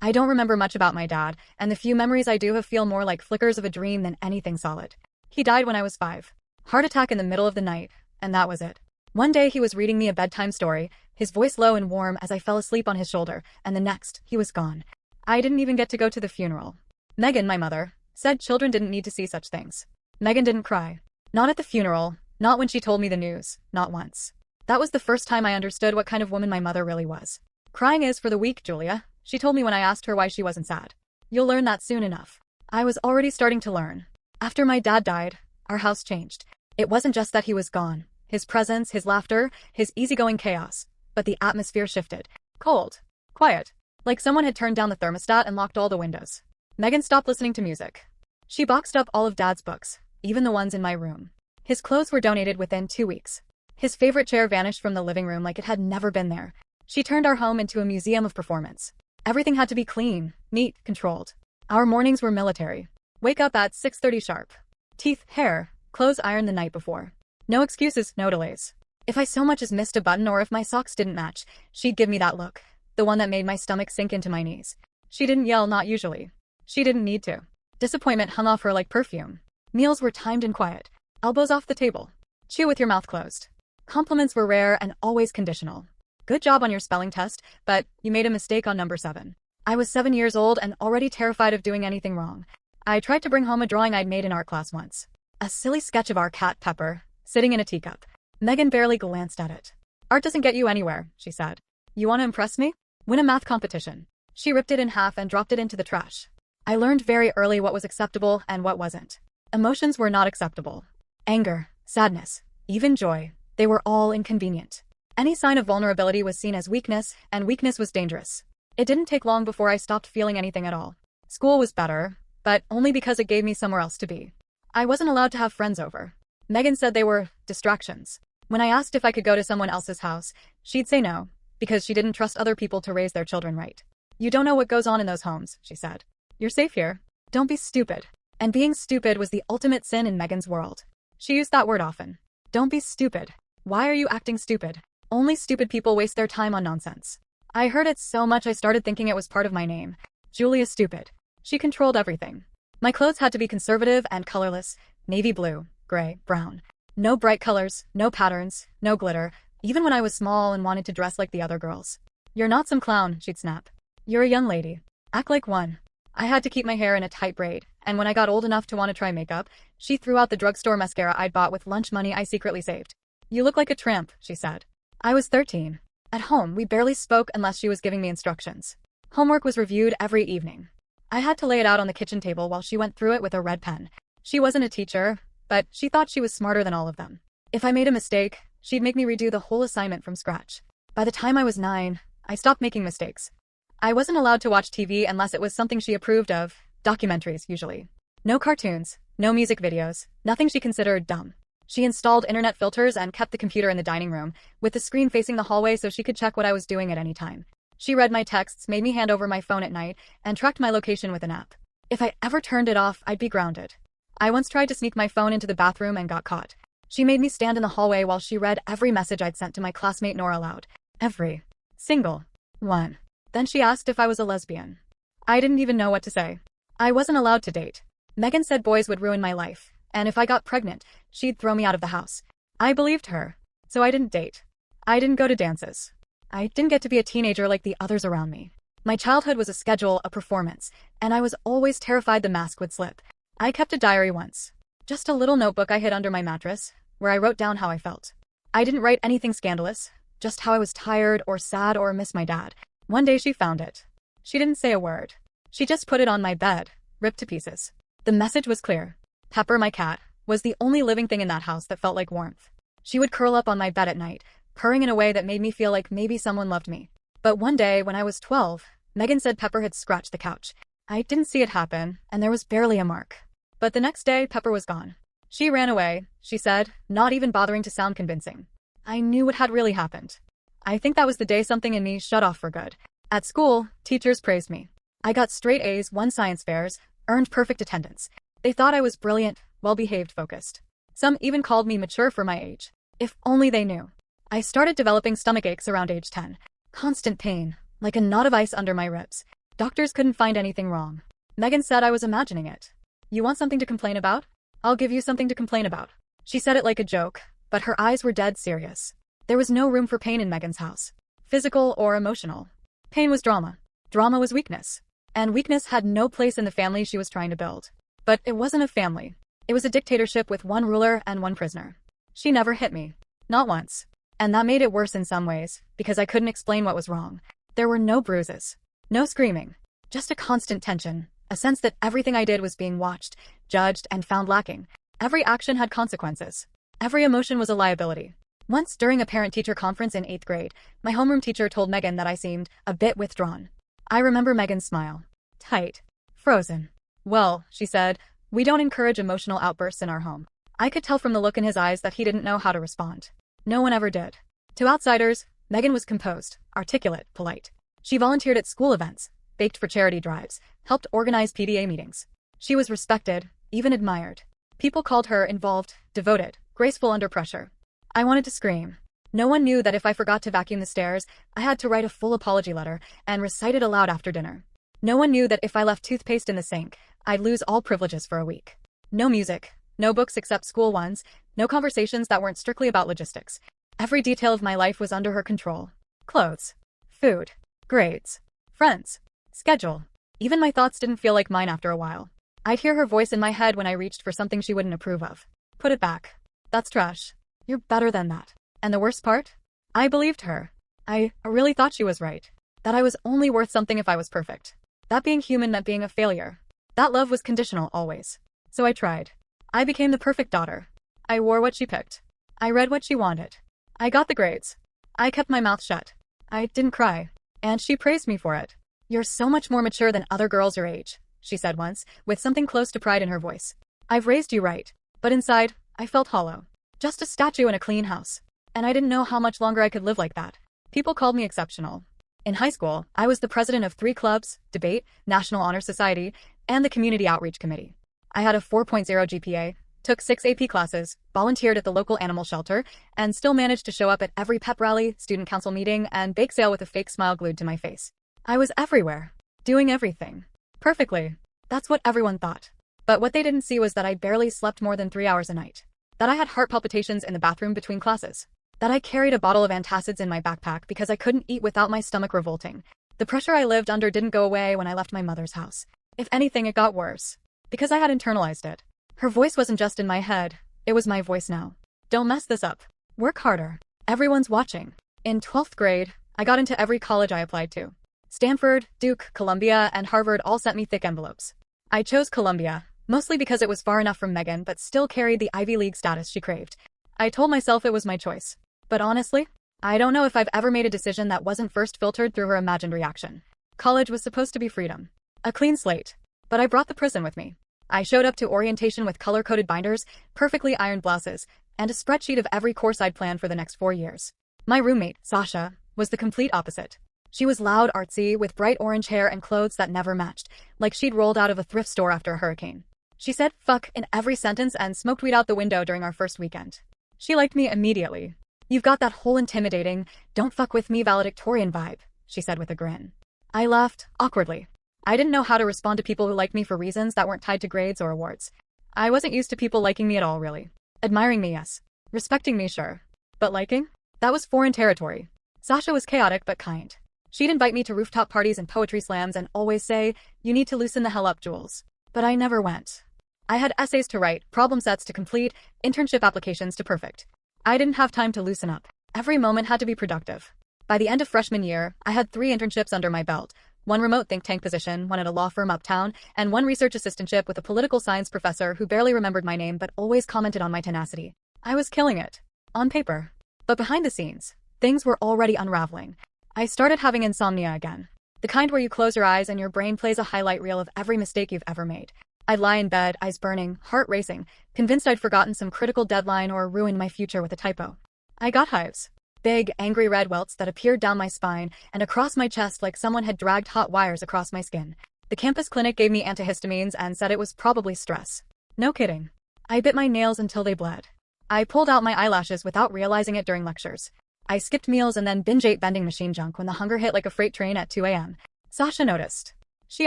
I don't remember much about my dad, and the few memories I do have feel more like flickers of a dream than anything solid. He died when I was 5. Heart attack in the middle of the night, and that was it. One day he was reading me a bedtime story, his voice low and warm as I fell asleep on his shoulder, and the next, he was gone. I didn't even get to go to the funeral. Megan, my mother, said children didn't need to see such things. Megan didn't cry. Not at the funeral, not when she told me the news, not once. That was the first time I understood what kind of woman my mother really was. Crying is for the weak, Julia, she told me when I asked her why she wasn't sad. You'll learn that soon enough. I was already starting to learn. After my dad died, our house changed. It wasn't just that he was gone. His presence, his laughter, his easygoing chaos. But the atmosphere shifted. Cold. Quiet. Like someone had turned down the thermostat and locked all the windows. Megan stopped listening to music. She boxed up all of Dad's books, even the ones in my room. His clothes were donated within 2 weeks. His favorite chair vanished from the living room like it had never been there. She turned our home into a museum of performance. Everything had to be clean, neat, controlled. Our mornings were military. Wake up at 6:30 sharp. Teeth, hair, clothes ironed the night before. No excuses, no delays. If I so much as missed a button or if my socks didn't match, she'd give me that look. The one that made my stomach sink into my knees. She didn't yell, not usually. She didn't need to. Disappointment hung off her like perfume. Meals were timed and quiet. Elbows off the table. Chew with your mouth closed. Compliments were rare and always conditional. Good job on your spelling test, but you made a mistake on number 7. I was 7 years old and already terrified of doing anything wrong. I tried to bring home a drawing I'd made in art class once. A silly sketch of our cat, Pepper, sitting in a teacup. Megan barely glanced at it. Art doesn't get you anywhere, she said. You want to impress me? Win a math competition. She ripped it in half and dropped it into the trash. I learned very early what was acceptable and what wasn't. Emotions were not acceptable. Anger, sadness, even joy, they were all inconvenient. Any sign of vulnerability was seen as weakness, and weakness was dangerous. It didn't take long before I stopped feeling anything at all. School was better, but only because it gave me somewhere else to be. I wasn't allowed to have friends over. Megan said they were distractions. When I asked if I could go to someone else's house, she'd say no, because she didn't trust other people to raise their children right. You don't know what goes on in those homes, she said. You're safe here. Don't be stupid. And being stupid was the ultimate sin in Megan's world. She used that word often. Don't be stupid. Why are you acting stupid? Only stupid people waste their time on nonsense. I heard it so much I started thinking it was part of my name. Julia Stupid. She controlled everything. My clothes had to be conservative and colorless, navy blue, gray, brown. No bright colors, no patterns, no glitter, even when I was small and wanted to dress like the other girls. You're not some clown, she'd snap. You're a young lady. Act like one. I had to keep my hair in a tight braid, and when I got old enough to want to try makeup, she threw out the drugstore mascara I'd bought with lunch money I secretly saved. You look like a tramp, she said. I was 13. At home, we barely spoke unless she was giving me instructions. Homework was reviewed every evening. I had to lay it out on the kitchen table while she went through it with a red pen. She wasn't a teacher, but she thought she was smarter than all of them. If I made a mistake, she'd make me redo the whole assignment from scratch. By the time I was 9, I stopped making mistakes. I wasn't allowed to watch TV unless it was something she approved of, documentaries usually. No cartoons, no music videos, nothing she considered dumb. She installed internet filters and kept the computer in the dining room, with the screen facing the hallway so she could check what I was doing at any time. She read my texts, made me hand over my phone at night, and tracked my location with an app. If I ever turned it off, I'd be grounded. I once tried to sneak my phone into the bathroom and got caught. She made me stand in the hallway while she read every message I'd sent to my classmate Nora aloud. Every single one. Then she asked if I was a lesbian. I didn't even know what to say. I wasn't allowed to date. Megan said boys would ruin my life, and if I got pregnant, she'd throw me out of the house. I believed her, so I didn't date. I didn't go to dances. I didn't get to be a teenager like the others around me. My childhood was a schedule, a performance, and I was always terrified the mask would slip. I kept a diary once. Just a little notebook I hid under my mattress, where I wrote down how I felt. I didn't write anything scandalous, just how I was tired or sad or missed my dad. One day she found it. She didn't say a word. She just put it on my bed, ripped to pieces. The message was clear. Pepper, my cat, was the only living thing in that house that felt like warmth. She would curl up on my bed at night, purring in a way that made me feel like maybe someone loved me. But one day, when I was 12, Megan said Pepper had scratched the couch. I didn't see it happen, and there was barely a mark. But the next day, Pepper was gone. She ran away, she said, not even bothering to sound convincing. I knew what had really happened. I think that was the day something in me shut off for good. At school, teachers praised me. I got straight A's, won science fairs, earned perfect attendance. They thought I was brilliant, well-behaved, focused. Some even called me mature for my age. If only they knew. I started developing stomach aches around age 10. Constant pain, like a knot of ice under my ribs. Doctors couldn't find anything wrong. Megan said I was imagining it. You want something to complain about? I'll give you something to complain about. She said it like a joke, but her eyes were dead serious. There was no room for pain in Megan's house. Physical or emotional. Pain was drama. Drama was weakness. And weakness had no place in the family she was trying to build. But it wasn't a family. It was a dictatorship with one ruler and one prisoner. She never hit me. Not once. And that made it worse in some ways, because I couldn't explain what was wrong. There were no bruises. No screaming. Just a constant tension. A sense that everything I did was being watched, judged, and found lacking. Every action had consequences. Every emotion was a liability. Once, during a parent-teacher conference in 8th grade, my homeroom teacher told Megan that I seemed a bit withdrawn. I remember Megan's smile. Tight. Frozen. Well, she said, we don't encourage emotional outbursts in our home. I could tell from the look in his eyes that he didn't know how to respond. No one ever did. To outsiders, Megan was composed, articulate, polite. She volunteered at school events, baked for charity drives, helped organize PTA meetings. She was respected, even admired. People called her involved, devoted, graceful under pressure. I wanted to scream. No one knew that if I forgot to vacuum the stairs, I had to write a full apology letter and recite it aloud after dinner. No one knew that if I left toothpaste in the sink, I'd lose all privileges for a week. No music, no books except school ones, no conversations that weren't strictly about logistics. Every detail of my life was under her control. Clothes, food, grades, friends, schedule. Even my thoughts didn't feel like mine after a while. I'd hear her voice in my head when I reached for something she wouldn't approve of. Put it back. That's trash. You're better than that. And the worst part? I believed her. I really thought she was right. That I was only worth something if I was perfect. That being human meant being a failure. That love was conditional always. So I tried. I became the perfect daughter. I wore what she picked. I read what she wanted. I got the grades. I kept my mouth shut. I didn't cry. And she praised me for it. You're so much more mature than other girls your age, she said once, with something close to pride in her voice. I've raised you right. But inside, I felt hollow. Just a statue in a clean house. And I didn't know how much longer I could live like that. People called me exceptional. In high school, I was the president of 3 clubs, debate, National Honor Society, and the Community Outreach Committee. I had a 4.0 GPA, took 6 AP classes, volunteered at the local animal shelter, and still managed to show up at every pep rally, student council meeting, and bake sale with a fake smile glued to my face. I was everywhere. Doing everything. Perfectly. That's what everyone thought. But what they didn't see was that I barely slept more than 3 hours a night. That I had heart palpitations in the bathroom between classes. That I carried a bottle of antacids in my backpack because I couldn't eat without my stomach revolting. The pressure I lived under didn't go away when I left my mother's house. If anything, it got worse. Because I had internalized it. Her voice wasn't just in my head, it was my voice now. Don't mess this up. Work harder. Everyone's watching. In 12th grade, I got into every college I applied to. Stanford, Duke, Columbia, and Harvard all sent me thick envelopes. I chose Columbia, mostly because it was far enough from Megan but still carried the Ivy League status she craved. I told myself it was my choice. But honestly, I don't know if I've ever made a decision that wasn't first filtered through her imagined reaction. College was supposed to be freedom. A clean slate. But I brought the prison with me. I showed up to orientation with color-coded binders, perfectly ironed blouses, and a spreadsheet of every course I'd planned for the next 4 years. My roommate, Sasha, was the complete opposite. She was loud, artsy, with bright orange hair and clothes that never matched, like she'd rolled out of a thrift store after a hurricane. She said fuck in every sentence and smoked weed out the window during our first weekend. She liked me immediately. You've got that whole intimidating, don't fuck with me valedictorian vibe, she said with a grin. I laughed, awkwardly. I didn't know how to respond to people who liked me for reasons that weren't tied to grades or awards. I wasn't used to people liking me at all, really. Admiring me, yes. Respecting me, sure. But liking? That was foreign territory. Sasha was chaotic but kind. She'd invite me to rooftop parties and poetry slams and always say, you need to loosen the hell up, Jules. But I never went. I had essays to write, problem sets to complete, internship applications to perfect. I didn't have time to loosen up. Every moment had to be productive. By the end of freshman year, I had 3 internships under my belt, 1 remote think tank position, 1 at a law firm uptown, and 1 research assistantship with a political science professor who barely remembered my name but always commented on my tenacity. I was killing it. On paper. But behind the scenes, things were already unraveling. I started having insomnia again. The kind where you close your eyes and your brain plays a highlight reel of every mistake you've ever made. I'd lie in bed, eyes burning, heart racing, convinced I'd forgotten some critical deadline or ruined my future with a typo. I got hives. Big, angry red welts that appeared down my spine and across my chest like someone had dragged hot wires across my skin. The campus clinic gave me antihistamines and said it was probably stress. No kidding. I bit my nails until they bled. I pulled out my eyelashes without realizing it during lectures. I skipped meals and then binge ate vending machine junk when the hunger hit like a freight train at 2 a.m. Sasha noticed. She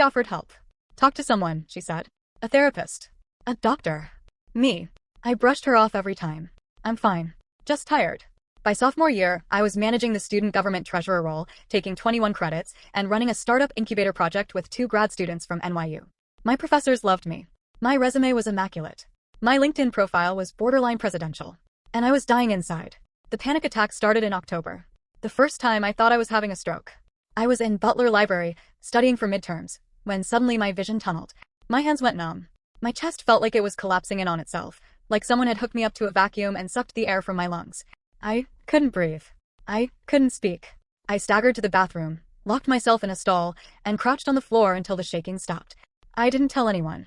offered help. Talk to someone, she said. A therapist. A doctor. Me. I brushed her off every time. I'm fine. Just tired. By sophomore year, I was managing the student government treasurer role, taking 21 credits, and running a startup incubator project with 2 grad students from NYU. My professors loved me. My resume was immaculate. My LinkedIn profile was borderline presidential. And I was dying inside. The panic attack started in October. The first time I thought I was having a stroke. I was in Butler Library, studying for midterms, when suddenly my vision tunneled. My hands went numb. My chest felt like it was collapsing in on itself, like someone had hooked me up to a vacuum and sucked the air from my lungs. I couldn't breathe. I couldn't speak. I staggered to the bathroom, locked myself in a stall, and crouched on the floor until the shaking stopped. I didn't tell anyone.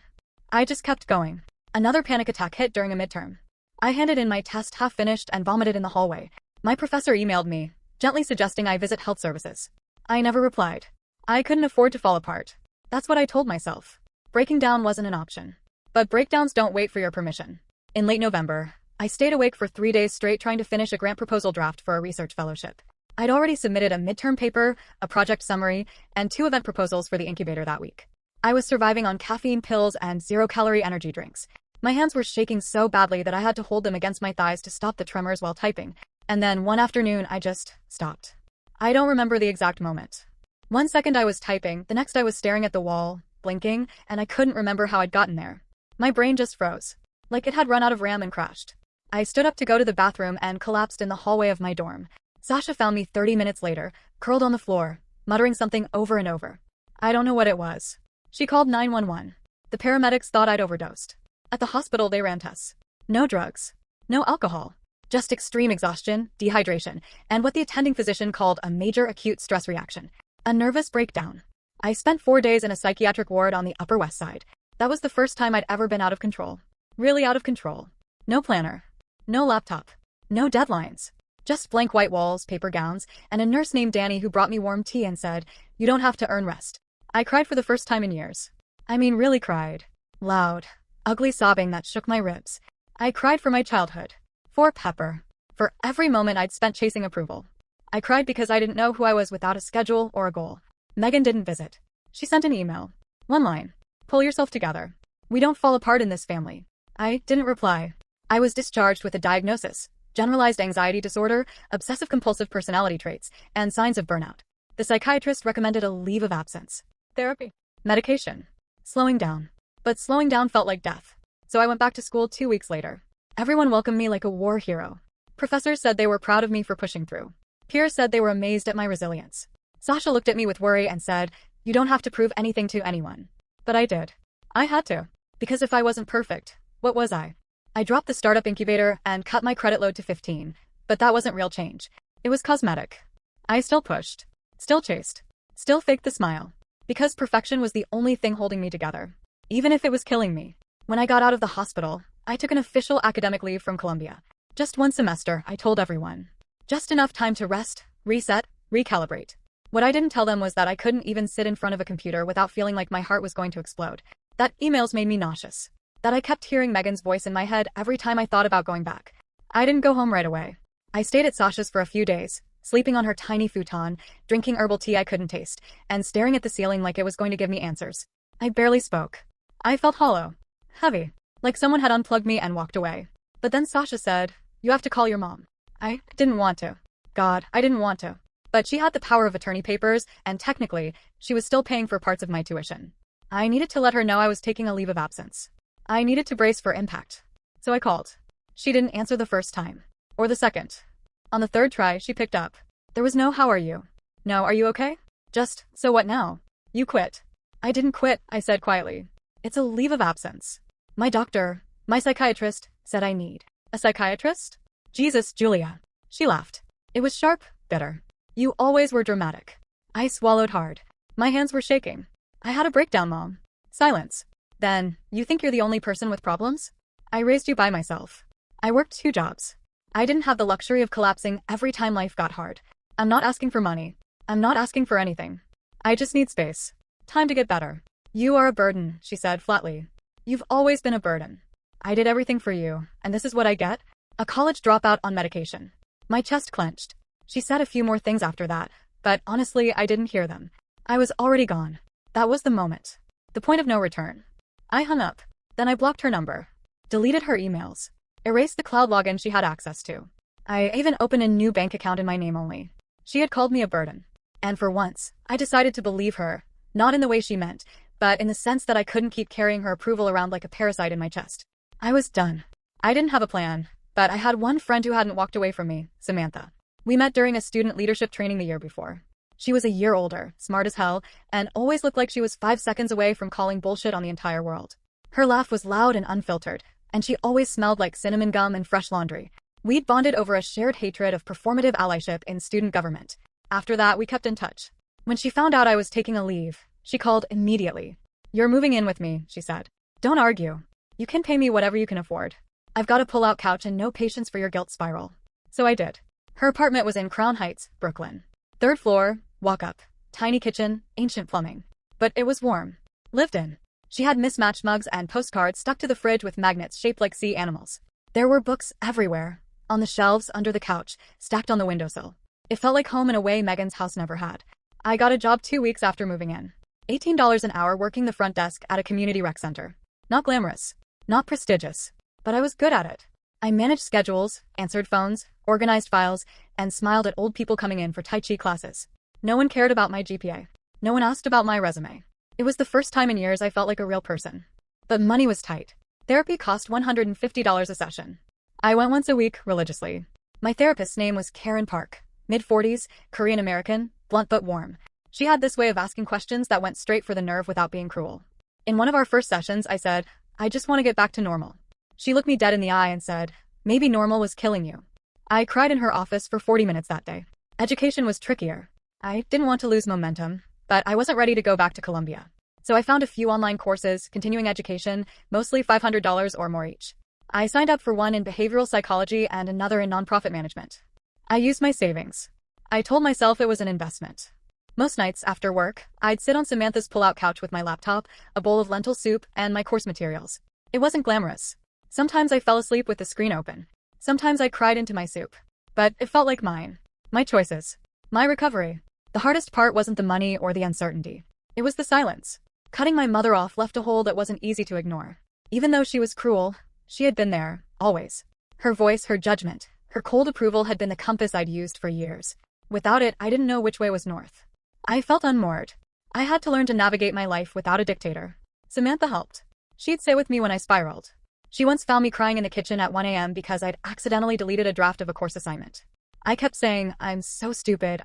I just kept going. Another panic attack hit during a midterm. I handed in my test half-finished and vomited in the hallway. My professor emailed me, gently suggesting I visit health services. I never replied. I couldn't afford to fall apart. That's what I told myself. Breaking down wasn't an option. But breakdowns don't wait for your permission. In late November, I stayed awake for 3 days straight trying to finish a grant proposal draft for a research fellowship. I'd already submitted a midterm paper, a project summary, and 2 event proposals for the incubator that week. I was surviving on caffeine pills and zero-calorie energy drinks. My hands were shaking so badly that I had to hold them against my thighs to stop the tremors while typing. And then one afternoon, I just stopped. I don't remember the exact moment. One second I was typing, the next I was staring at the wall, blinking, and I couldn't remember how I'd gotten there. My brain just froze, like it had run out of RAM and crashed. I stood up to go to the bathroom and collapsed in the hallway of my dorm. Sasha found me 30 minutes later, curled on the floor, muttering something over and over. I don't know what it was. She called 911. The paramedics thought I'd overdosed. At the hospital, they ran tests. No drugs. No alcohol. Just extreme exhaustion, dehydration, and what the attending physician called a major acute stress reaction. A nervous breakdown. I spent 4 days in a psychiatric ward on the Upper West Side. That was the first time I'd ever been out of control. Really out of control. No planner. No laptop. No deadlines. Just blank white walls, paper gowns, and a nurse named Danny who brought me warm tea and said, "You don't have to earn rest." I cried for the first time in years. I mean, really cried. Loud, ugly sobbing that shook my ribs. I cried for my childhood. For Pepper. For every moment I'd spent chasing approval. I cried because I didn't know who I was without a schedule or a goal. Megan didn't visit. She sent an email. One line. Pull yourself together. We don't fall apart in this family. I didn't reply. I was discharged with a diagnosis. Generalized anxiety disorder, obsessive-compulsive personality traits, and signs of burnout. The psychiatrist recommended a leave of absence. Therapy. Medication. Slowing down. But slowing down felt like death. So I went back to school 2 weeks later. Everyone welcomed me like a war hero. Professors said they were proud of me for pushing through. Peers said they were amazed at my resilience. Sasha looked at me with worry and said, "You don't have to prove anything to anyone." But I did. I had to. Because if I wasn't perfect, what was I? I dropped the startup incubator and cut my credit load to 15. But that wasn't real change. It was cosmetic. I still pushed. Still chased. Still faked the smile. Because perfection was the only thing holding me together. Even if it was killing me. When I got out of the hospital, I took an official academic leave from Columbia. Just 1 semester, I told everyone. Just enough time to rest, reset, recalibrate. What I didn't tell them was that I couldn't even sit in front of a computer without feeling like my heart was going to explode. That emails made me nauseous. That I kept hearing Megan's voice in my head every time I thought about going back. I didn't go home right away. I stayed at Sasha's for a few days, sleeping on her tiny futon, drinking herbal tea I couldn't taste, and staring at the ceiling like it was going to give me answers. I barely spoke. I felt hollow. Heavy. Like someone had unplugged me and walked away. But then Sasha said, "You have to call your mom." I didn't want to. God, I didn't want to. But she had the power of attorney papers, and technically, she was still paying for parts of my tuition. I needed to let her know I was taking a leave of absence. I needed to brace for impact. So I called. She didn't answer the first time. Or the second. On the third try, she picked up. There was no "How are you?" No, "Are you okay?" Just, "So what now?" "You quit." I didn't quit, I said quietly. It's a leave of absence. My doctor, my psychiatrist, said I need. A psychiatrist? Jesus, Julia. She laughed. It was sharp, bitter. You always were dramatic. I swallowed hard. My hands were shaking. I had a breakdown, Mom. Silence. Then, you think you're the only person with problems? I raised you by myself. I worked 2 jobs. I didn't have the luxury of collapsing every time life got hard. I'm not asking for money. I'm not asking for anything. I just need space. Time to get better. You are a burden, she said flatly. You've always been a burden. I did everything for you, and this is what I get? A college dropout on medication. My chest clenched. She said a few more things after that, but honestly, I didn't hear them. I was already gone. That was the moment. The point of no return. I hung up. Then I blocked her number. Deleted her emails. Erased the cloud login she had access to. I even opened a new bank account in my name only. She had called me a burden. And for once, I decided to believe her, not in the way she meant, but in the sense that I couldn't keep carrying her approval around like a parasite in my chest. I was done. I didn't have a plan, but I had one friend who hadn't walked away from me, Samantha. We met during a student leadership training the year before. She was a year older, smart as hell, and always looked like she was 5 seconds away from calling bullshit on the entire world. Her laugh was loud and unfiltered, and she always smelled like cinnamon gum and fresh laundry. We'd bonded over a shared hatred of performative allyship in student government. After that, we kept in touch. When she found out I was taking a leave, she called immediately. "You're moving in with me," she said. "Don't argue. You can pay me whatever you can afford. I've got a pull-out couch and no patience for your guilt spiral." So I did. Her apartment was in Crown Heights, Brooklyn. 3rd floor, walk up. Tiny kitchen, ancient plumbing. But it was warm. Lived in. She had mismatched mugs and postcards stuck to the fridge with magnets shaped like sea animals. There were books everywhere. On the shelves, under the couch, stacked on the windowsill. It felt like home in a way Megan's house never had. I got a job 2 weeks after moving in. $18 an hour working the front desk at a community rec center. Not glamorous. Not prestigious. But I was good at it. I managed schedules, answered phones, organized files, and smiled at old people coming in for Tai Chi classes. No one cared about my GPA. No one asked about my resume. It was the first time in years I felt like a real person. But money was tight. Therapy cost $150 a session. I went once a week, religiously. My therapist's name was Karen Park. Mid-40s, Korean American, blunt but warm. She had this way of asking questions that went straight for the nerve without being cruel. In one of our first sessions, I said, "I just want to get back to normal." She looked me dead in the eye and said, "Maybe normal was killing you." I cried in her office for 40 minutes that day. Education was trickier. I didn't want to lose momentum, but I wasn't ready to go back to Columbia. So I found a few online courses, continuing education, mostly $500 or more each. I signed up for one in behavioral psychology and another in nonprofit management. I used my savings. I told myself it was an investment. Most nights after work, I'd sit on Samantha's pull-out couch with my laptop, a bowl of lentil soup, and my course materials. It wasn't glamorous. Sometimes I fell asleep with the screen open. Sometimes I cried into my soup. But it felt like mine. My choices. My recovery. The hardest part wasn't the money or the uncertainty. It was the silence. Cutting my mother off left a hole that wasn't easy to ignore. Even though she was cruel, she had been there, always. Her voice, her judgment, her cold approval had been the compass I'd used for years. Without it, I didn't know which way was north. I felt unmoored. I had to learn to navigate my life without a dictator. Samantha helped. She'd sit with me when I spiraled. She once found me crying in the kitchen at 1 a.m. because I'd accidentally deleted a draft of a course assignment. I kept saying, I'm so stupid,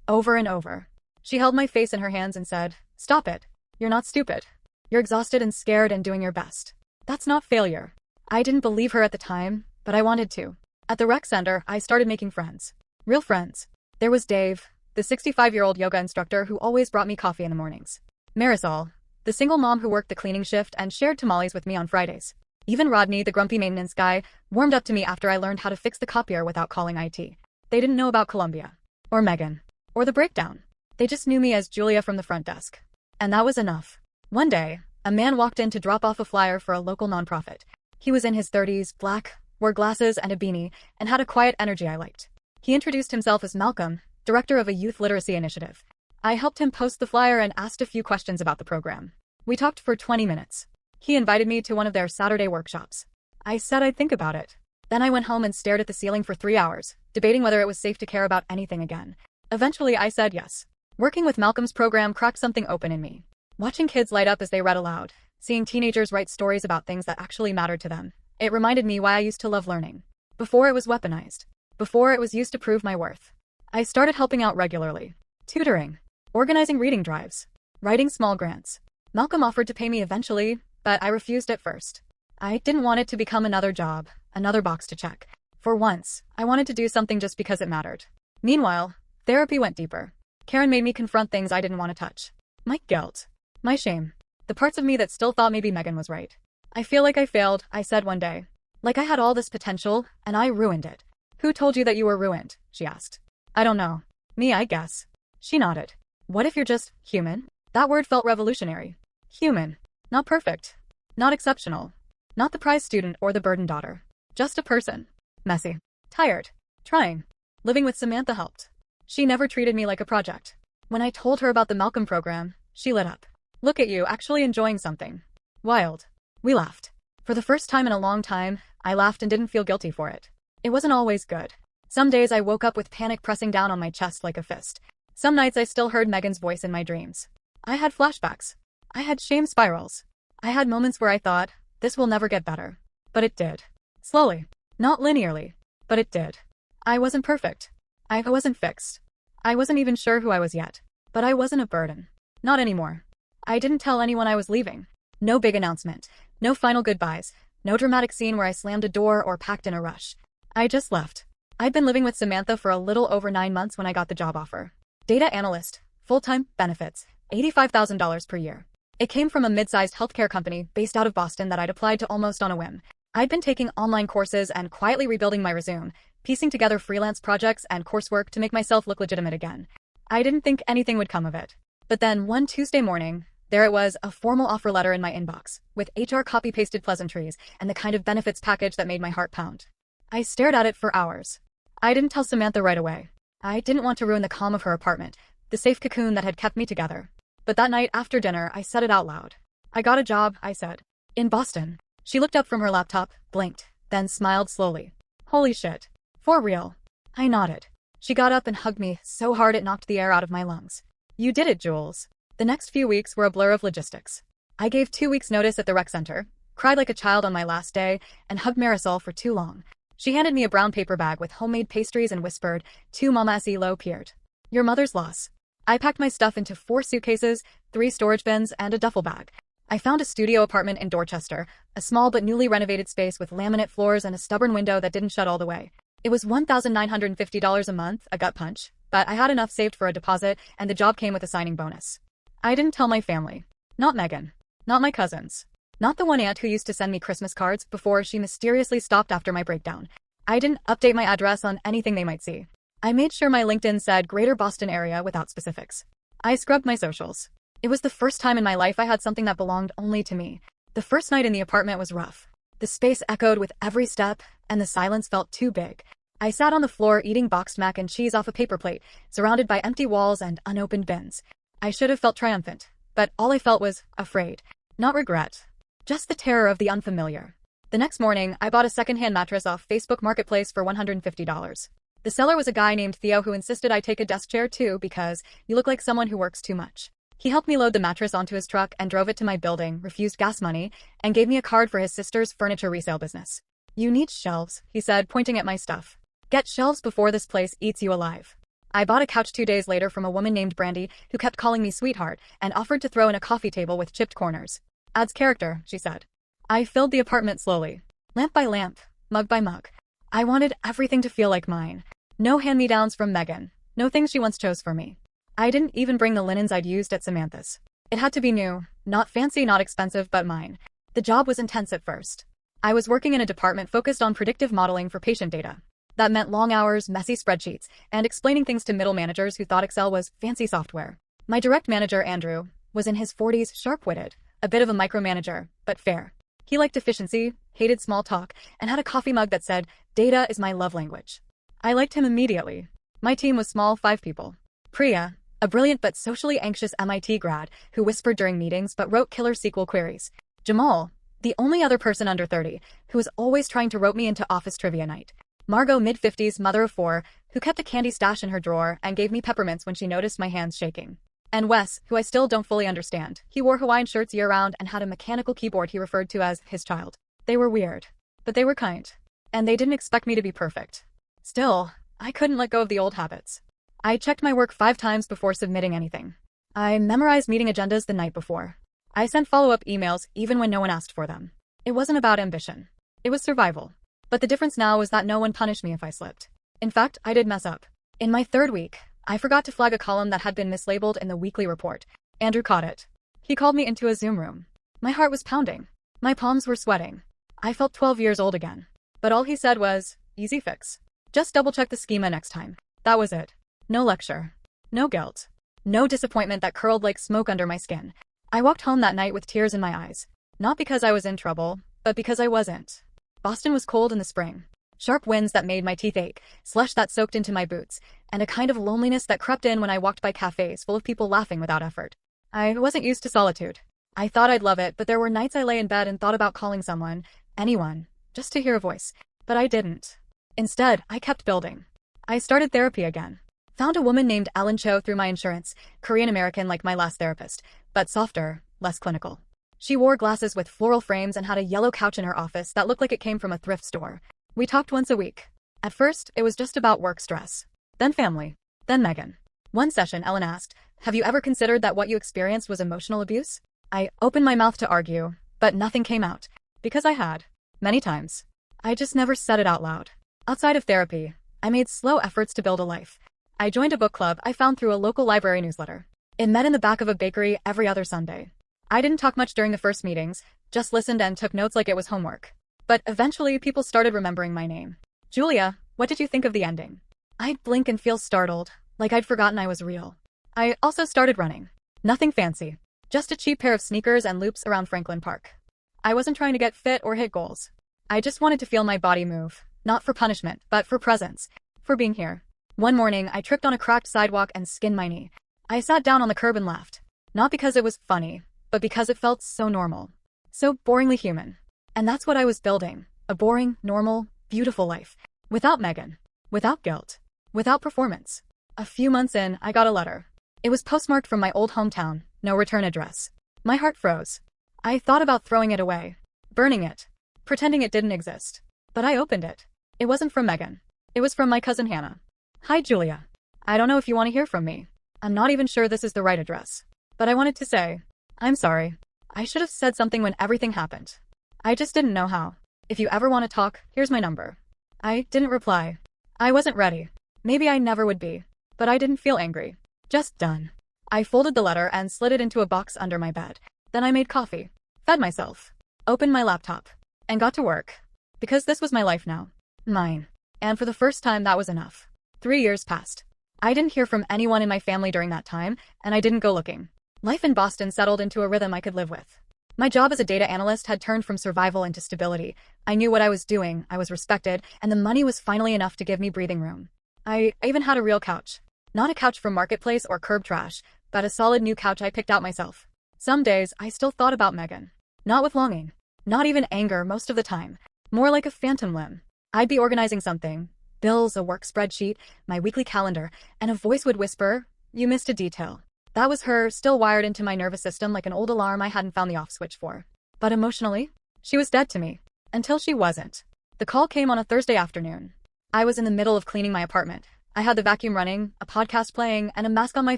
over and over. She held my face in her hands and said, "Stop it. You're not stupid. You're exhausted and scared and doing your best. That's not failure." I didn't believe her at the time, but I wanted to. At the rec center, I started making friends. Real friends. There was Dave, the 65-year-old yoga instructor who always brought me coffee in the mornings. Marisol, the single mom who worked the cleaning shift and shared tamales with me on Fridays. Even Rodney, the grumpy maintenance guy, warmed up to me after I learned how to fix the copier without calling IT. They didn't know about Columbia. Or Megan. Or the breakdown. They just knew me as Julia from the front desk. And that was enough. One day, a man walked in to drop off a flyer for a local nonprofit. He was in his 30s, black, wore glasses and a beanie, and had a quiet energy I liked. He introduced himself as Malcolm, director of a youth literacy initiative. I helped him post the flyer and asked a few questions about the program. We talked for 20 minutes. He invited me to one of their Saturday workshops. I said I'd think about it. Then I went home and stared at the ceiling for 3 hours, debating whether it was safe to care about anything again. Eventually, I said yes. Working with Malcolm's program cracked something open in me. Watching kids light up as they read aloud, seeing teenagers write stories about things that actually mattered to them, it reminded me why I used to love learning. Before it was weaponized. Before it was used to prove my worth. I started helping out regularly. Tutoring. Organizing reading drives. Writing small grants. Malcolm offered to pay me eventually, but I refused at first. I didn't want it to become another job, another box to check. For once, I wanted to do something just because it mattered. Meanwhile, therapy went deeper. Karen made me confront things I didn't want to touch. My guilt. My shame. The parts of me that still thought maybe Megan was right. "I feel like I failed," I said one day. "Like I had all this potential, and I ruined it." "Who told you that you were ruined?" she asked. "I don't know. Me, I guess." She nodded. "What if you're just human?" That word felt revolutionary. Human. Not perfect. Not exceptional. Not the prize student or the burden daughter. Just a person. Messy. Tired. Trying. Living with Samantha helped. She never treated me like a project. When I told her about the Malcolm program, She lit up. Look at you, actually enjoying something. Wild. We laughed. For the first time in a long time, I laughed and didn't feel guilty for it. It wasn't always good. Some days I woke up with panic pressing down on my chest like a fist. Some nights I still heard Megan's voice in my dreams. I had flashbacks. I had shame spirals. I had moments where I thought, this will never get better. But it did. Slowly. Not linearly. But it did. I wasn't perfect. I wasn't fixed. I wasn't even sure who I was yet. But I wasn't a burden. Not anymore. I didn't tell anyone I was leaving. No big announcement. No final goodbyes. No dramatic scene where I slammed a door or packed in a rush. I just left. I'd been living with Samantha for a little over 9 months when I got the job offer. Data analyst. Full-time, benefits. $85,000 per year. It came from a mid-sized healthcare company based out of Boston that I'd applied to almost on a whim. I'd been taking online courses and quietly rebuilding my resume, piecing together freelance projects and coursework to make myself look legitimate again. I didn't think anything would come of it. But then one Tuesday morning, there it was, a formal offer letter in my inbox, with HR copy-pasted pleasantries and the kind of benefits package that made my heart pound. I stared at it for hours. I didn't tell Samantha right away. I didn't want to ruin the calm of her apartment, the safe cocoon that had kept me together. But that night after dinner, I said it out loud. I got a job, I said. In Boston. She looked up from her laptop, blinked, then smiled slowly. Holy shit. For real. I nodded. She got up and hugged me so hard it knocked the air out of my lungs. You did it, Jules. The next few weeks were a blur of logistics. I gave 2 weeks' notice at the rec center, cried like a child on my last day, and hugged Marisol for too long. She handed me a brown paper bag with homemade pastries and whispered, "To Mama Lo Pierre. Your mother's loss." I packed my stuff into 4 suitcases, 3 storage bins, and a duffel bag. I found a studio apartment in Dorchester, a small but newly renovated space with laminate floors and a stubborn window that didn't shut all the way. It was $1,950 a month, a gut punch, but I had enough saved for a deposit, and the job came with a signing bonus. I didn't tell my family. Not Megan. Not my cousins. Not the one aunt who used to send me Christmas cards before she mysteriously stopped after my breakdown. I didn't update my address on anything they might see. I made sure my LinkedIn said Greater Boston area without specifics. I scrubbed my socials. It was the first time in my life I had something that belonged only to me. The first night in the apartment was rough. The space echoed with every step, and the silence felt too big. I sat on the floor eating boxed mac and cheese off a paper plate, surrounded by empty walls and unopened bins. I should have felt triumphant, but all I felt was afraid. Not regret. Just the terror of the unfamiliar. The next morning, I bought a secondhand mattress off Facebook Marketplace for $150. The seller was a guy named Theo who insisted I take a desk chair too because you look like someone who works too much. He helped me load the mattress onto his truck and drove it to my building, refused gas money, and gave me a card for his sister's furniture resale business. You need shelves, he said, pointing at my stuff. Get shelves before this place eats you alive. I bought a couch 2 days later from a woman named Brandy who kept calling me sweetheart and offered to throw in a coffee table with chipped corners. Adds character, she said. I filled the apartment slowly. Lamp by lamp, mug by mug. I wanted everything to feel like mine. No hand-me-downs from Megan. No things she once chose for me. I didn't even bring the linens I'd used at Samantha's. It had to be new. Not fancy, not expensive, but mine. The job was intense at first. I was working in a department focused on predictive modeling for patient data. That meant long hours, messy spreadsheets, and explaining things to middle managers who thought Excel was fancy software. My direct manager, Andrew, was in his 40s, sharp-witted, a bit of a micromanager, but fair. He liked efficiency, hated small talk, and had a coffee mug that said, "Data is my love language." I liked him immediately. My team was small, 5 people. Priya, a brilliant but socially anxious MIT grad who whispered during meetings but wrote killer SQL queries. Jamal, the only other person under 30, who was always trying to rope me into office trivia night. Margot, mid-50s, mother of 4, who kept a candy stash in her drawer and gave me peppermints when she noticed my hands shaking. And Wes, who I still don't fully understand. He wore Hawaiian shirts year-round and had a mechanical keyboard he referred to as his child. They were weird. But they were kind. And they didn't expect me to be perfect. Still, I couldn't let go of the old habits. I checked my work 5 times before submitting anything. I memorized meeting agendas the night before. I sent follow-up emails even when no one asked for them. It wasn't about ambition. It was survival. But the difference now was that no one punished me if I slipped. In fact, I did mess up. In my 3rd week, I forgot to flag a column that had been mislabeled in the weekly report. Andrew caught it. He called me into a Zoom room. My heart was pounding. My palms were sweating. I felt 12 years old again. But all he said was, "Easy fix. Just double-check the schema next time." That was it. No lecture. No guilt. No disappointment that curled like smoke under my skin. I walked home that night with tears in my eyes. Not because I was in trouble, but because I wasn't. Boston was cold in the spring. Sharp winds that made my teeth ache, slush that soaked into my boots, and a kind of loneliness that crept in when I walked by cafes full of people laughing without effort. I wasn't used to solitude. I thought I'd love it, but there were nights I lay in bed and thought about calling someone, anyone, just to hear a voice. But I didn't. Instead, I kept building. I started therapy again. Found a woman named Ellen Cho through my insurance, Korean American like my last therapist, but softer, less clinical. She wore glasses with floral frames and had a yellow couch in her office that looked like it came from a thrift store. We talked once a week. At first, it was just about work stress. Then family. Then Megan. One session, Ellen asked, "Have you ever considered that what you experienced was emotional abuse?" I opened my mouth to argue, but nothing came out. Because I had. Many times. I just never said it out loud. Outside of therapy, I made slow efforts to build a life. I joined a book club I found through a local library newsletter. It met in the back of a bakery every other Sunday. I didn't talk much during the first meetings, just listened and took notes like it was homework. But eventually people started remembering my name. "Julia, what did you think of the ending?" I'd blink and feel startled, like I'd forgotten I was real. I also started running. Nothing fancy. Just a cheap pair of sneakers and loops around Franklin Park. I wasn't trying to get fit or hit goals. I just wanted to feel my body move, not for punishment, but for presence, for being here. One morning, I tripped on a cracked sidewalk and skinned my knee. I sat down on the curb and laughed. Not because it was funny, but because it felt so normal. So boringly human. And that's what I was building. A boring, normal, beautiful life. Without Megan. Without guilt. Without performance. A few months in, I got a letter. It was postmarked from my old hometown, no return address. My heart froze. I thought about throwing it away. Burning it. Pretending it didn't exist. But I opened it. It wasn't from Megan. It was from my cousin Hannah. "Hi, Julia. I don't know if you want to hear from me. I'm not even sure this is the right address. But I wanted to say, I'm sorry. I should have said something when everything happened. I just didn't know how. If you ever want to talk, here's my number." I didn't reply. I wasn't ready. Maybe I never would be. But I didn't feel angry. Just done. I folded the letter and slid it into a box under my bed. Then I made coffee. Fed myself. Opened my laptop. And got to work. Because this was my life now. Mine. And for the first time, that was enough. 3 years passed. I didn't hear from anyone in my family during that time, and I didn't go looking. Life in Boston settled into a rhythm I could live with. My job as a data analyst had turned from survival into stability. I knew what I was doing, I was respected, and the money was finally enough to give me breathing room. I even had a real couch. Not a couch from Marketplace or curb trash, but a solid new couch I picked out myself. Some days, I still thought about Megan. Not with longing. Not even anger most of the time. More like a phantom limb. I'd be organizing something. Bills, a work spreadsheet, my weekly calendar, and a voice would whisper, "You missed a detail." That was her, still wired into my nervous system like an old alarm I hadn't found the off switch for. But emotionally, she was dead to me. Until she wasn't. The call came on a Thursday afternoon. I was in the middle of cleaning my apartment. I had the vacuum running, a podcast playing, and a mask on my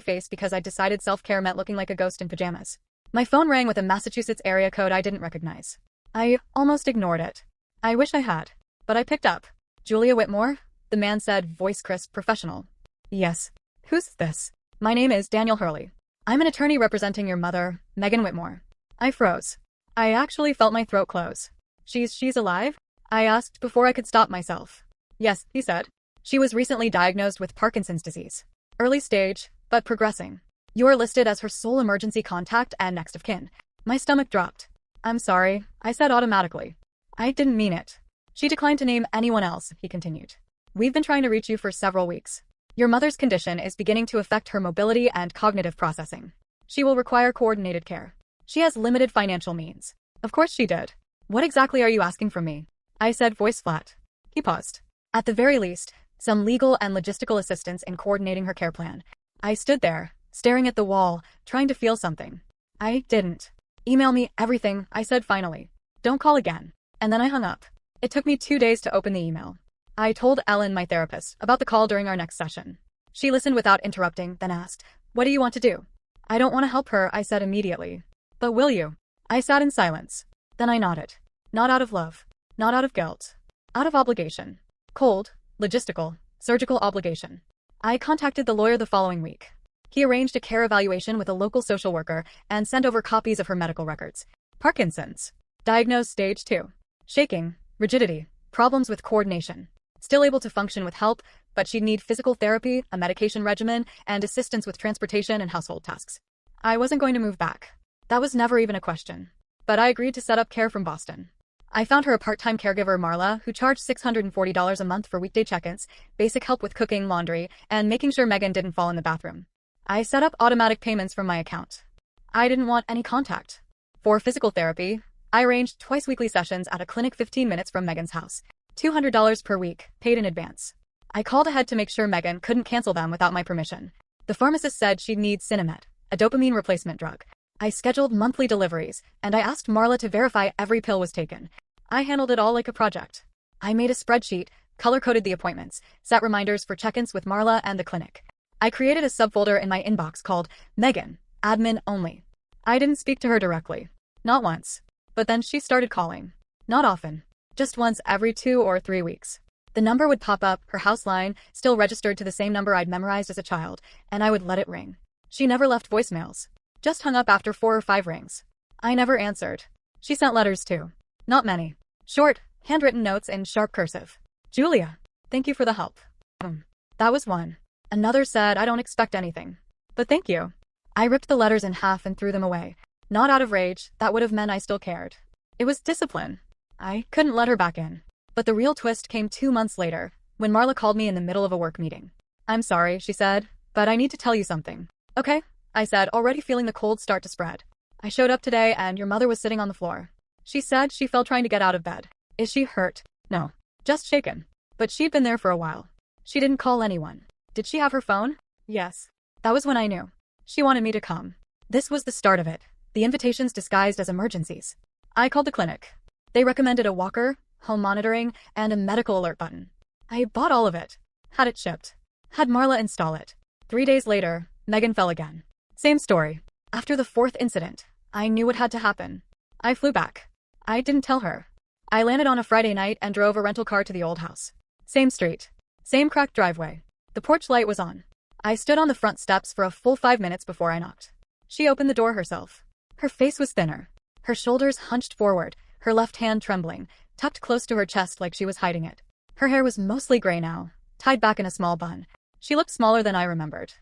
face because I decided self-care meant looking like a ghost in pajamas. My phone rang with a Massachusetts area code I didn't recognize. I almost ignored it. I wish I had. But I picked up. "Julia Whitmore?" The man said, voice crisp, professional. "Yes. Who's this?" "My name is Daniel Hurley. I'm an attorney representing your mother, Megan Whitmore." I froze. I actually felt my throat close. She's alive?" I asked before I could stop myself. "Yes," he said. "She was recently diagnosed with Parkinson's disease. Early stage, but progressing. You're listed as her sole emergency contact and next of kin." My stomach dropped. "I'm sorry," I said automatically. "I didn't mean it." "She declined to name anyone else," he continued. "We've been trying to reach you for several weeks. Your mother's condition is beginning to affect her mobility and cognitive processing. She will require coordinated care. She has limited financial means." Of course she did. "What exactly are you asking from me?" I said, voice flat. He paused. "At the very least, some legal and logistical assistance in coordinating her care plan." I stood there, staring at the wall, trying to feel something. "I didn't." "Email me everything," I said finally. "Don't call again." And then I hung up. It took me 2 days to open the email. I told Ellen, my therapist, about the call during our next session. She listened without interrupting, then asked, "What do you want to do?" "I don't want to help her," I said immediately. "But will you?" I sat in silence. Then I nodded. Not out of love. Not out of guilt. Out of obligation. Cold, logistical, surgical obligation. I contacted the lawyer the following week. He arranged a care evaluation with a local social worker and sent over copies of her medical records. Parkinson's. Diagnosed stage 2. Shaking, rigidity, problems with coordination. Still able to function with help, but she'd need physical therapy, a medication regimen, and assistance with transportation and household tasks. I wasn't going to move back. That was never even a question. But I agreed to set up care from Boston. I found her a part-time caregiver, Marla, who charged $640 a month for weekday check-ins, basic help with cooking, laundry, and making sure Megan didn't fall in the bathroom. I set up automatic payments from my account. I didn't want any contact. For physical therapy, I arranged twice-weekly sessions at a clinic 15 minutes from Megan's house. $200 per week, paid in advance. I called ahead to make sure Megan couldn't cancel them without my permission. The pharmacist said she'd need Cinemet, a dopamine replacement drug. I scheduled monthly deliveries, and I asked Marla to verify every pill was taken. I handled it all like a project. I made a spreadsheet, color-coded the appointments, set reminders for check-ins with Marla and the clinic. I created a subfolder in my inbox called Megan, Admin Only. I didn't speak to her directly. Not once. But then she started calling. Not often. Just once every 2 or 3 weeks. The number would pop up, her house line, still registered to the same number I'd memorized as a child, and I would let it ring. She never left voicemails. Just hung up after 4 or 5 rings. I never answered. She sent letters too. Not many. Short, handwritten notes in sharp cursive. Julia, thank you for the help. That was one. Another said, I don't expect anything. But thank you. I ripped the letters in half and threw them away. Not out of rage, that would have meant I still cared. It was discipline. I couldn't let her back in. But the real twist came 2 months later, when Marla called me in the middle of a work meeting. I'm sorry, she said, but I need to tell you something. Okay, I said, already feeling the cold start to spread. I showed up today and your mother was sitting on the floor. She said she fell trying to get out of bed. Is she hurt? No. Just shaken. But she'd been there for a while. She didn't call anyone. Did she have her phone? Yes. That was when I knew. She wanted me to come. This was the start of it. The invitations disguised as emergencies. I called the clinic. They recommended a walker, home monitoring, and a medical alert button. I bought all of it. Had it shipped. Had Marla install it. 3 days later, Megan fell again. Same story. After the 4th incident, I knew what had to happen. I flew back. I didn't tell her. I landed on a Friday night and drove a rental car to the old house. Same street. Same cracked driveway. The porch light was on. I stood on the front steps for a full 5 minutes before I knocked. She opened the door herself. Her face was thinner. Her shoulders hunched forward, her left hand trembling, tucked close to her chest like she was hiding it. Her hair was mostly gray now, tied back in a small bun. She looked smaller than I remembered.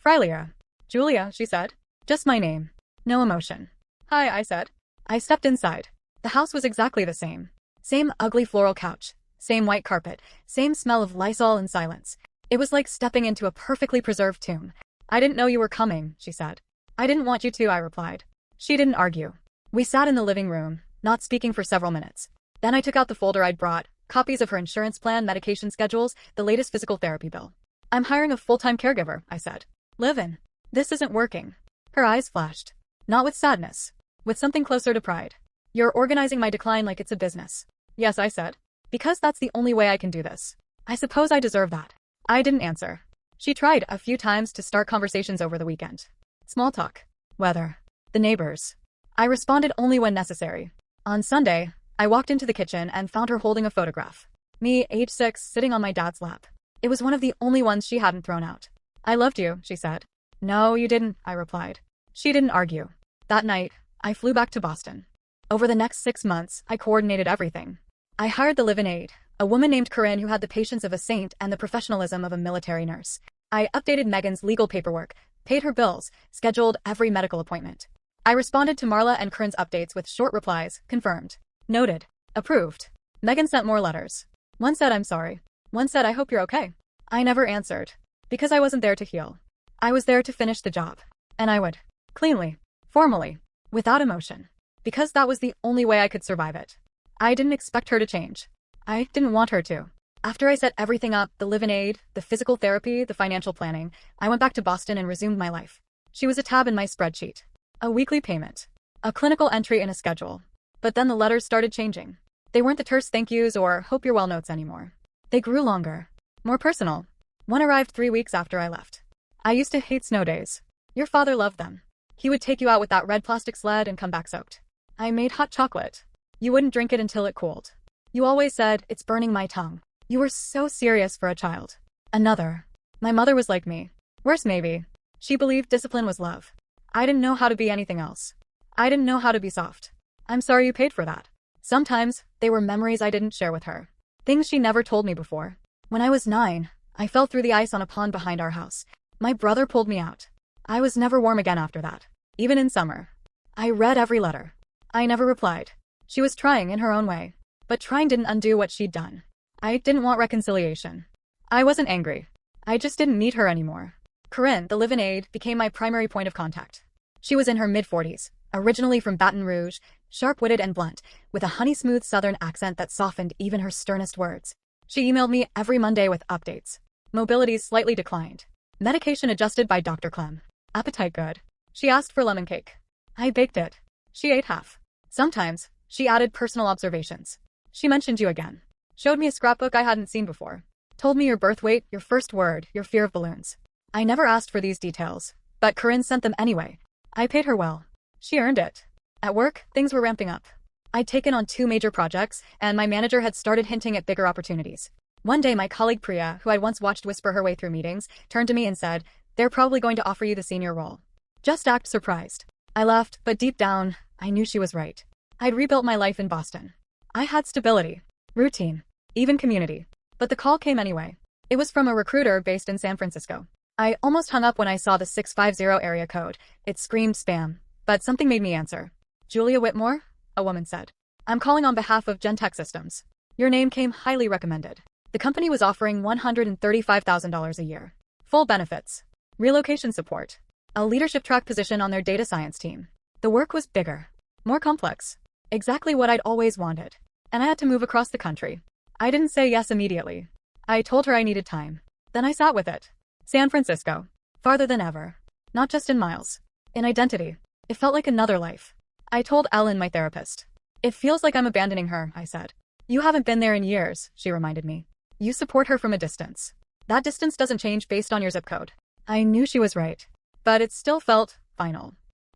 Frylia. Julia, she said. Just my name. No emotion. Hi, I said. I stepped inside. The house was exactly the same. Same ugly floral couch. Same white carpet. Same smell of Lysol and silence. It was like stepping into a perfectly preserved tomb. I didn't know you were coming, she said. I didn't want you to, I replied. She didn't argue. We sat in the living room, not speaking for several minutes. Then I took out the folder I'd brought, copies of her insurance plan, medication schedules, the latest physical therapy bill. I'm hiring a full-time caregiver, I said. Live in. This isn't working. Her eyes flashed. Not with sadness. With something closer to pride. You're organizing my decline like it's a business. Yes, I said. Because that's the only way I can do this. I suppose I deserve that. I didn't answer. She tried a few times to start conversations over the weekend. Small talk. Weather. The neighbors. I responded only when necessary. On Sunday, I walked into the kitchen and found her holding a photograph. Me, age 6, sitting on my dad's lap. It was one of the only ones she hadn't thrown out. I loved you, she said. No, you didn't, I replied. She didn't argue. That night, I flew back to Boston. Over the next 6 months, I coordinated everything. I hired the live-in aide, a woman named Corinne who had the patience of a saint and the professionalism of a military nurse. I updated Megan's legal paperwork, paid her bills, scheduled every medical appointment. I responded to Marla and Corinne's updates with short replies, confirmed, noted, approved. Megan sent more letters. One said I'm sorry. One said I hope you're okay. I never answered. Because I wasn't there to heal. I was there to finish the job. And I would. Cleanly. Formally. Without emotion. Because that was the only way I could survive it. I didn't expect her to change. I didn't want her to. After I set everything up, the live-in aid, the physical therapy, the financial planning, I went back to Boston and resumed my life. She was a tab in my spreadsheet. A weekly payment. A clinical entry in a schedule. But then the letters started changing. They weren't the terse thank yous or hope you're well notes anymore. They grew longer. More personal. One arrived 3 weeks after I left. I used to hate snow days. Your father loved them. He would take you out with that red plastic sled and come back soaked. I made hot chocolate. You wouldn't drink it until it cooled. You always said, it's burning my tongue. You were so serious for a child. Another. My mother was like me. Worse maybe. She believed discipline was love. I didn't know how to be anything else. I didn't know how to be soft. I'm sorry you paid for that. Sometimes, they were memories I didn't share with her. Things she never told me before. When I was 9, I fell through the ice on a pond behind our house. My brother pulled me out. I was never warm again after that. Even in summer. I read every letter. I never replied. She was trying in her own way. But trying didn't undo what she'd done. I didn't want reconciliation. I wasn't angry. I just didn't need her anymore. Corinne, the live-in aide, became my primary point of contact. She was in her mid-40s, originally from Baton Rouge, sharp-witted and blunt, with a honey-smooth southern accent that softened even her sternest words. She emailed me every Monday with updates. Mobility slightly declined. Medication adjusted by Dr. Clem. Appetite good. She asked for lemon cake. I baked it. She ate half. Sometimes, she added personal observations. She mentioned you again. Showed me a scrapbook I hadn't seen before. Told me your birth weight, your first word, your fear of balloons. I never asked for these details, but Corinne sent them anyway. I paid her well. She earned it. At work, things were ramping up. I'd taken on 2 major projects, and my manager had started hinting at bigger opportunities. One day my colleague Priya, who I'd once watched whisper her way through meetings, turned to me and said, "They're probably going to offer you the senior role. Just act surprised." I laughed, but deep down, I knew she was right. I'd rebuilt my life in Boston. I had stability, routine, even community. But the call came anyway. It was from a recruiter based in San Francisco. I almost hung up when I saw the 650 area code. It screamed spam, but something made me answer. "Julia Whitmore?" a woman said. "I'm calling on behalf of Gentech Systems. Your name came highly recommended." The company was offering $135,000 a year. Full benefits. Relocation support. A leadership track position on their data science team. The work was bigger. More complex. Exactly what I'd always wanted. And I had to move across the country. I didn't say yes immediately. I told her I needed time. Then I sat with it. San Francisco. Farther than ever. Not just in miles. In identity. It felt like another life. I told Ellen, my therapist. "It feels like I'm abandoning her," I said. "You haven't been there in years," she reminded me. "You support her from a distance. That distance doesn't change based on your zip code." I knew she was right. But it still felt final.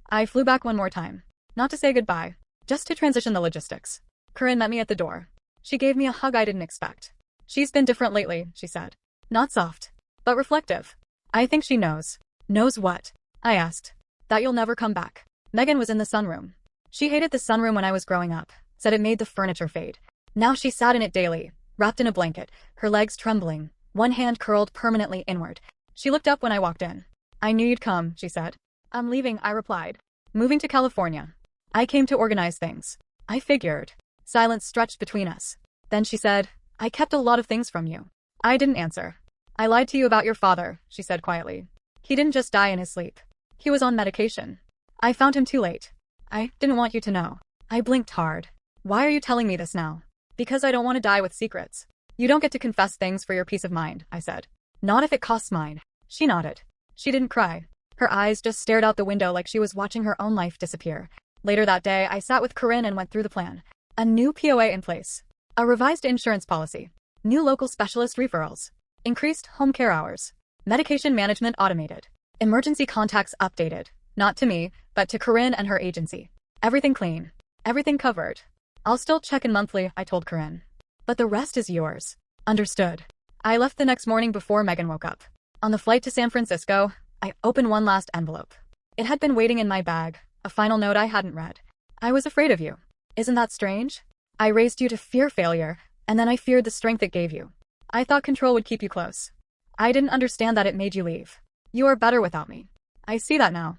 I flew back one more time. Not to say goodbye. Just to transition the logistics. Corinne met me at the door. She gave me a hug I didn't expect. "She's been different lately," she said. "Not soft, but reflective." "I think she knows." "Knows what?" I asked. "That you'll never come back." Megan was in the sunroom. She hated the sunroom when I was growing up, said it made the furniture fade. Now she sat in it daily, wrapped in a blanket, her legs trembling, one hand curled permanently inward. She looked up when I walked in. "I knew you'd come," she said. "I'm leaving," I replied. "Moving to California. I came to organize things." I figured. Silence stretched between us. Then she said, "I kept a lot of things from you." I didn't answer. "I lied to you about your father," she said quietly. "He didn't just die in his sleep. He was on medication. I found him too late. I didn't want you to know." I blinked hard. "Why are you telling me this now?" "Because I don't want to die with secrets." "You don't get to confess things for your peace of mind," I said. "Not if it costs mine." She nodded. She didn't cry. Her eyes just stared out the window like she was watching her own life disappear. Later that day, I sat with Corinne and went through the plan. A new POA in place. A revised insurance policy. New local specialist referrals. Increased home care hours. Medication management automated. Emergency contacts updated. Not to me, but to Corinne and her agency. Everything clean. Everything covered. "I'll still check in monthly," I told Corinne. "But the rest is yours." "Understood." I left the next morning before Megan woke up. On the flight to San Francisco, I opened one last envelope. It had been waiting in my bag, a final note I hadn't read. "I was afraid of you. Isn't that strange? I raised you to fear failure, and then I feared the strength it gave you. I thought control would keep you close. I didn't understand that it made you leave. You are better without me. I see that now."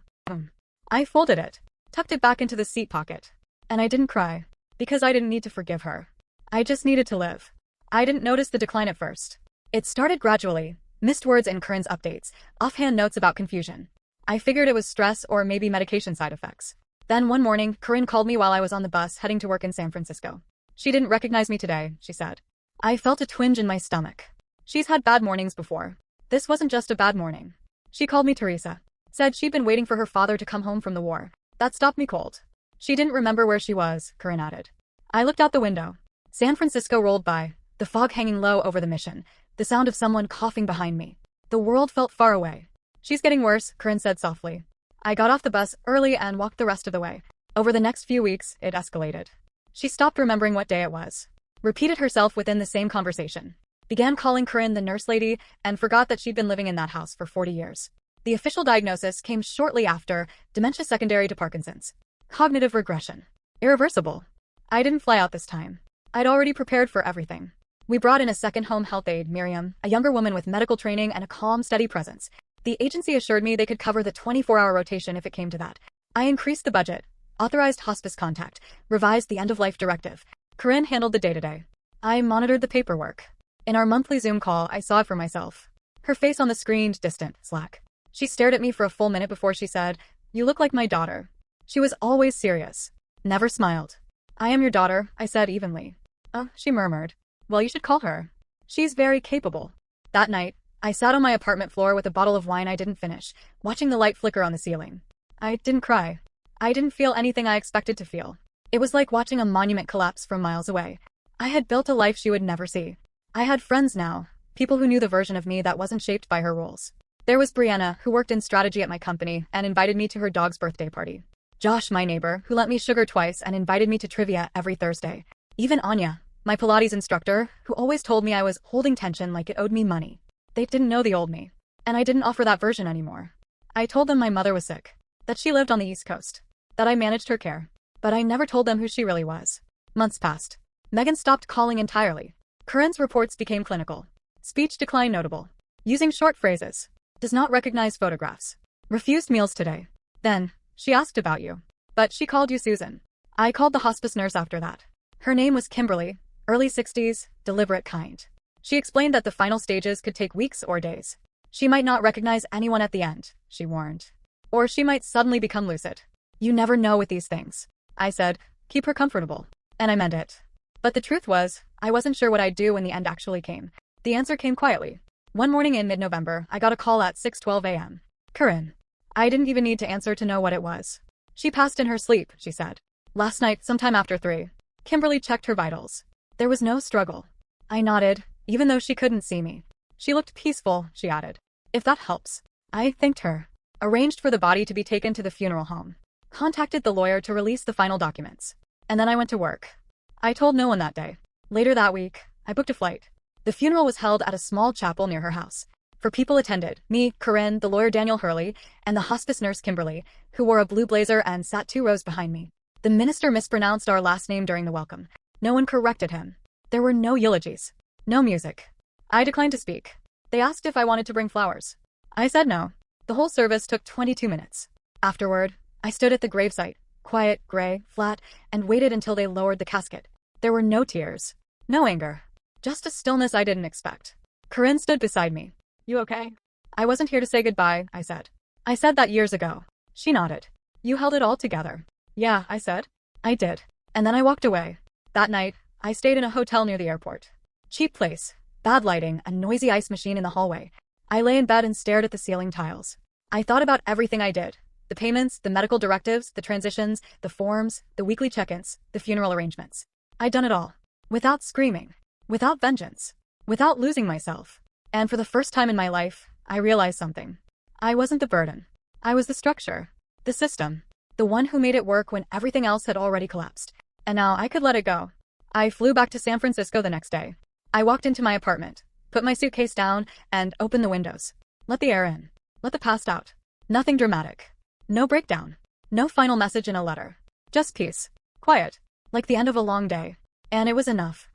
I folded it, tucked it back into the seat pocket. And I didn't cry, because I didn't need to forgive her. I just needed to live. I didn't notice the decline at first. It started gradually, missed words in Corinne's updates, offhand notes about confusion. I figured it was stress or maybe medication side effects. Then one morning, Corinne called me while I was on the bus heading to work in San Francisco. "She didn't recognize me today," she said. I felt a twinge in my stomach. She's had bad mornings before. This wasn't just a bad morning. She called me Teresa. Said she'd been waiting for her father to come home from the war. That stopped me cold. She didn't remember where she was, Corinne added. I looked out the window. San Francisco rolled by, the fog hanging low over the mission, the sound of someone coughing behind me. The world felt far away. "She's getting worse," Corinne said softly. I got off the bus early and walked the rest of the way. Over the next few weeks, it escalated. She stopped remembering what day it was. Repeated herself within the same conversation. Began calling Corinne the nurse lady and forgot that she'd been living in that house for 40 years. The official diagnosis came shortly after, dementia secondary to Parkinson's. Cognitive regression. Irreversible. I didn't fly out this time. I'd already prepared for everything. We brought in a second home health aide, Miriam, a younger woman with medical training and a calm, steady presence. The agency assured me they could cover the 24-hour rotation if it came to that. I increased the budget, authorized hospice contact, revised the end-of-life directive. Corinne handled the day-to-day. I monitored the paperwork. In our monthly Zoom call, I saw it for myself. Her face on the screen, distant, slack. She stared at me for a full minute before she said, You look like my daughter. She was always serious. Never smiled. I am your daughter, I said evenly. Oh, she murmured. Well, you should call her. She's very capable. That night, I sat on my apartment floor with a bottle of wine I didn't finish, watching the light flicker on the ceiling. I didn't cry. I didn't feel anything I expected to feel. It was like watching a monument collapse from miles away. I had built a life she would never see. I had friends now, people who knew the version of me that wasn't shaped by her rules. There was Brianna, who worked in strategy at my company and invited me to her dog's birthday party. Josh, my neighbor, who lent me sugar twice and invited me to trivia every Thursday. Even Anya, my Pilates instructor, who always told me I was holding tension like it owed me money. They didn't know the old me. And I didn't offer that version anymore. I told them my mother was sick, that she lived on the East Coast, that I managed her care. But I never told them who she really was. Months passed. Megan stopped calling entirely. Corinne's reports became clinical. Speech decline notable. Using short phrases. Does not recognize photographs. Refused meals today. Then, she asked about you. But she called you Susan. I called the hospice nurse after that. Her name was Kimberly, early 60s, deliberate kind. She explained that the final stages could take weeks or days. She might not recognize anyone at the end, she warned. Or she might suddenly become lucid. You never know with these things. I said, keep her comfortable. And I meant it. But the truth was, I wasn't sure what I'd do when the end actually came. The answer came quietly. One morning in mid-November, I got a call at 6:12 a.m. Corinne. I didn't even need to answer to know what it was. She passed in her sleep, she said. Last night, sometime after 3. Kimberly checked her vitals. There was no struggle. I nodded, even though she couldn't see me. She looked peaceful, she added. If that helps. I thanked her. Arranged for the body to be taken to the funeral home. Contacted the lawyer to release the final documents. And then I went to work. I told no one that day. Later that week, I booked a flight. The funeral was held at a small chapel near her house. For people attended, me, Corinne, the lawyer Daniel Hurley, and the hospice nurse Kimberly, who wore a blue blazer and sat 2 rows behind me. The minister mispronounced our last name during the welcome. No one corrected him. There were no eulogies. No music. I declined to speak. They asked if I wanted to bring flowers. I said no. The whole service took 22 minutes. Afterward, I stood at the gravesite, quiet, gray, flat, and waited until they lowered the casket. There were no tears. No anger. Just a stillness I didn't expect. Corinne stood beside me. You okay? I wasn't here to say goodbye, I said. I said that years ago. She nodded. You held it all together. Yeah, I said. I did. And then I walked away. That night, I stayed in a hotel near the airport. Cheap place. Bad lighting, a noisy ice machine in the hallway. I lay in bed and stared at the ceiling tiles. I thought about everything I did. The payments, the medical directives, the transitions, the forms, the weekly check-ins, the funeral arrangements. I'd done it all. Without screaming. Without vengeance. Without losing myself. And for the first time in my life, I realized something. I wasn't the burden. I was the structure. The system. The one who made it work when everything else had already collapsed. And now I could let it go. I flew back to San Francisco the next day. I walked into my apartment, put my suitcase down, and opened the windows. Let the air in. Let the past out. Nothing dramatic. No breakdown. No final message in a letter. Just peace. Quiet. Like the end of a long day. And it was enough.